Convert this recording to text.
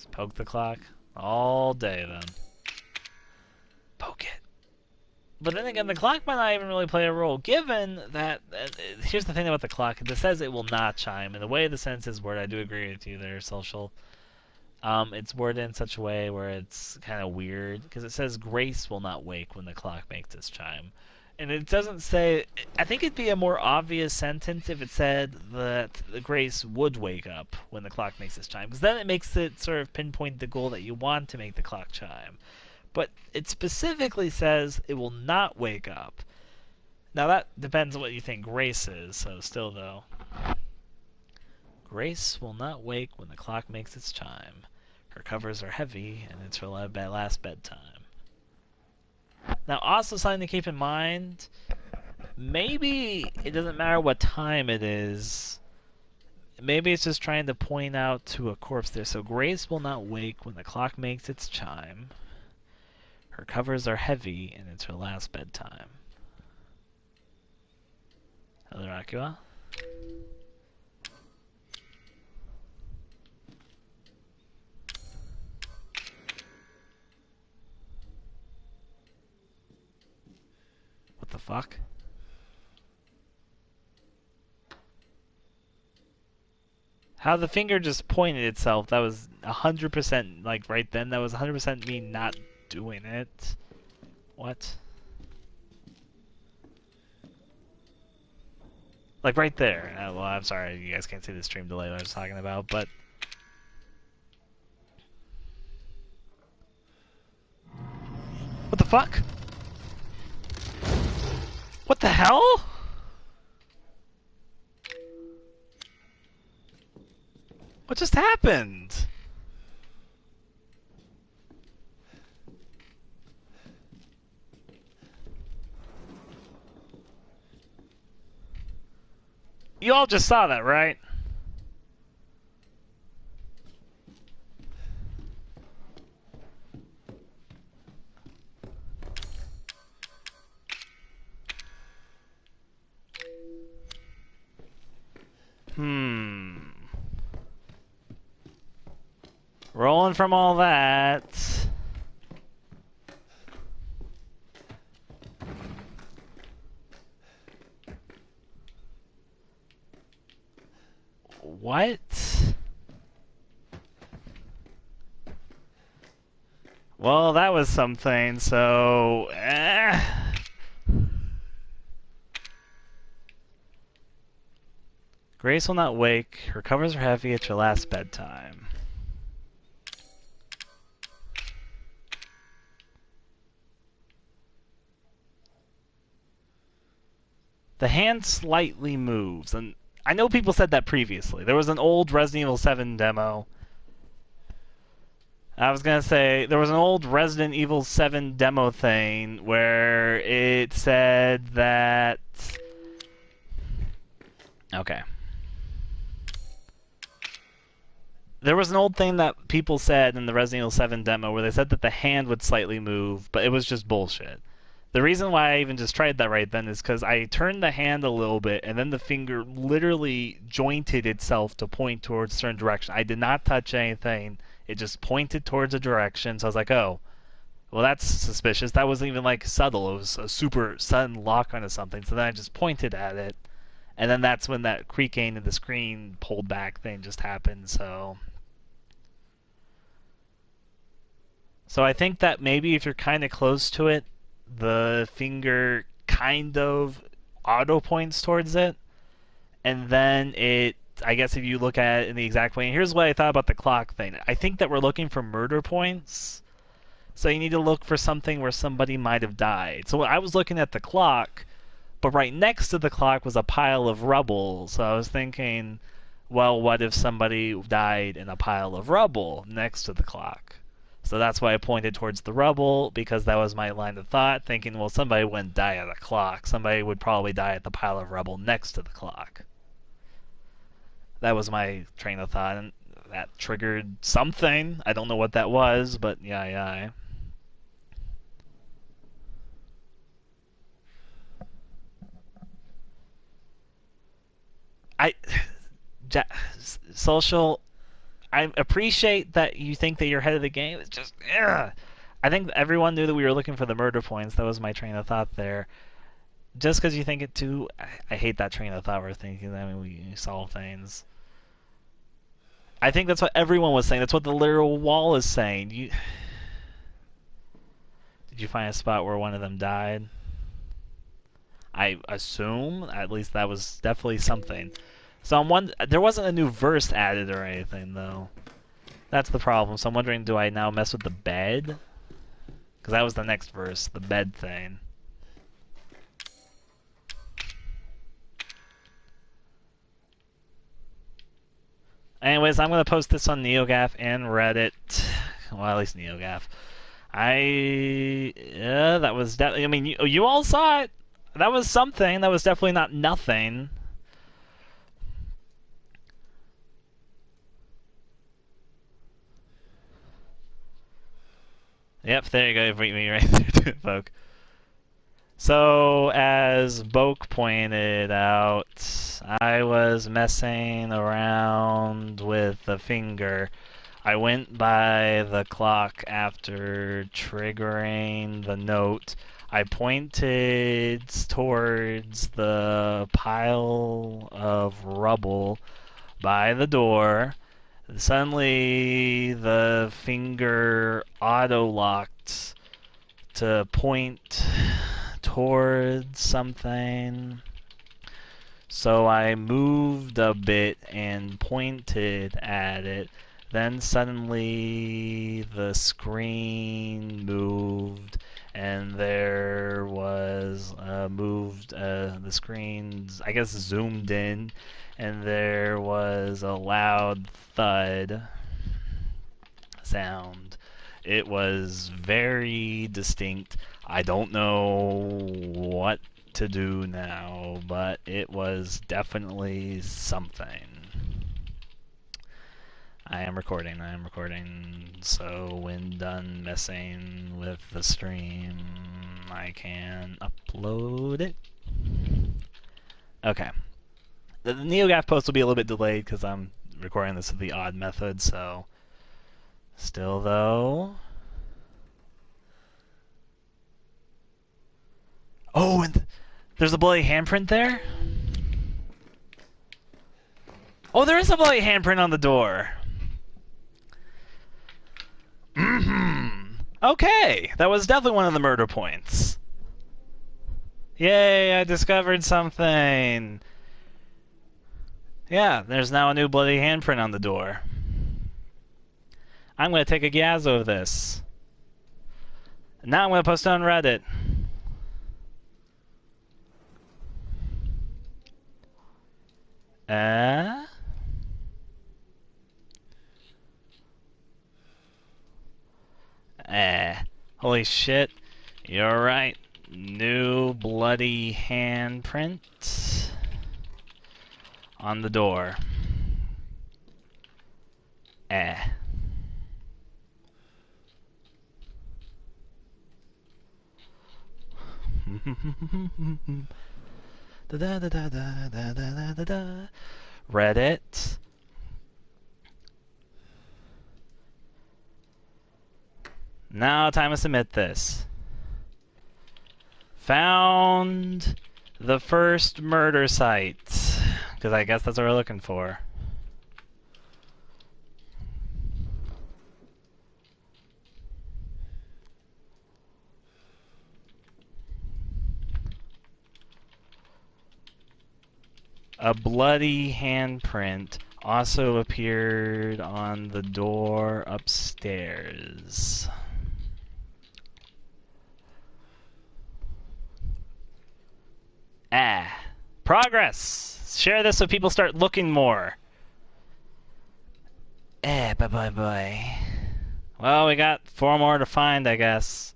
Just poke the clock all day then. Poke it. But then again, the clock might not even really play a role, given that... here's the thing about the clock. It says it will not chime, and the way the sentence is worded, I do agree with you there, Social. It's worded in such a way where it's kind of weird, because it says Grace will not wake when the clock makes its chime. And it doesn't say... I think it'd be a more obvious sentence if it said that the Grace would wake up when the clock makes its chime, because then it makes it sort of pinpoint the goal that you want to make the clock chime. But it specifically says it will not wake up. Now that depends on what you think Grace is, so still though. Grace will not wake when the clock makes its chime. Her covers are heavy, and it's her last bedtime. Now, also something to keep in mind, maybe it doesn't matter what time it is. Maybe it's just trying to point out to a corpse there. So Grace will not wake when the clock makes its chime. Her covers are heavy, and it's her last bedtime. Hello, Reactio. What the fuck? How the finger just pointed itself, that was 100% like right then, that was 100% me not doing it. What? Like right there. Well, I'm sorry, you guys can't see the stream delay I was talking about, but... What the fuck? What the hell? What just happened? You all just saw that, right? Rolling from all that. What? Well, that was something, so... Grace will not wake. Her covers are heavy. It's her last bedtime. The hand slightly moves, and I know people said that previously. There was an old Resident Evil 7 demo. I was gonna say, there was an old Resident Evil 7 demo thing where it said that... Okay. There was an old thing that people said in the Resident Evil 7 demo where they said that the hand would slightly move, but it was just bullshit. The reason why I even just tried that right then is because I turned the hand a little bit, and then the finger literally jointed itself to point towards a certain direction. I did not touch anything. It just pointed towards a direction, so I was like, oh, well, that's suspicious. That wasn't even, like, subtle. It was a super sudden lock onto something, so then I just pointed at it, and then that's when that creaking of the screen pulled back thing just happened, so... So I think that maybe if you're kind of close to it, the finger kind of auto points towards it, and then it, I guess if you look at it in the exact way, and here's what I thought about the clock thing. I think that we're looking for murder points, so you need to look for something where somebody might have died. So I was looking at the clock, but right next to the clock was a pile of rubble, so I was thinking, well, what if somebody died in a pile of rubble next to the clock? So that's why I pointed towards the rubble, because that was my line of thought, thinking, well, somebody wouldn't die at the clock. Somebody would probably die at the pile of rubble next to the clock. That was my train of thought, and that triggered something. I don't know what that was, but yeah. Social... I appreciate that you think that you're ahead of the game. It's just, ugh. I think everyone knew that we were looking for the murder points. That was my train of thought there. Just because you think it too, I hate that train of thought. We're thinking that we solve things. I think that's what everyone was saying. That's what the literal wall is saying. Did you find a spot where one of them died? I assume at least that was definitely something. So there wasn't a new verse added or anything though. That's the problem. So I'm wondering, do I now mess with the bed? Because that was the next verse, the bed thing. Anyways, I'm going to post this on NeoGAF and Reddit. Well, at least NeoGAF. Yeah, that was definitely, I mean, you all saw it. That was something. That was definitely not nothing. Yep, there you go. You beat me right there, Folk. So, as Boke pointed out, I was messing around with the finger. I went by the clock after triggering the note. I pointed towards the pile of rubble by the door. Suddenly, the finger auto-locked to point towards something. So I moved a bit and pointed at it. Then suddenly the screen moved and there was the screen, I guess, zoomed in, and there was a loud thud sound. It was very distinct. I don't know what to do now, but it was definitely something. I am recording, so when done messing with the stream, I can upload it. Okay. The NeoGAF post will be a little bit delayed because I'm recording this with the odd method, so... Still, though... Oh, and there's a bloody handprint there? Oh, there is a bloody handprint on the door! Okay, that was definitely one of the murder points. Yay, I discovered something! Yeah, there's now a new bloody handprint on the door. I'm gonna take a gazzo of this. Now I'm gonna post it on Reddit. Holy shit. You're right. New bloody handprint on the door. Reddit. Now time to submit this. Found the first murder site. Because I guess that's what we're looking for. A bloody handprint also appeared on the door upstairs. Progress! Share this so people start looking more. Bye. Well, we got 4 more to find, I guess.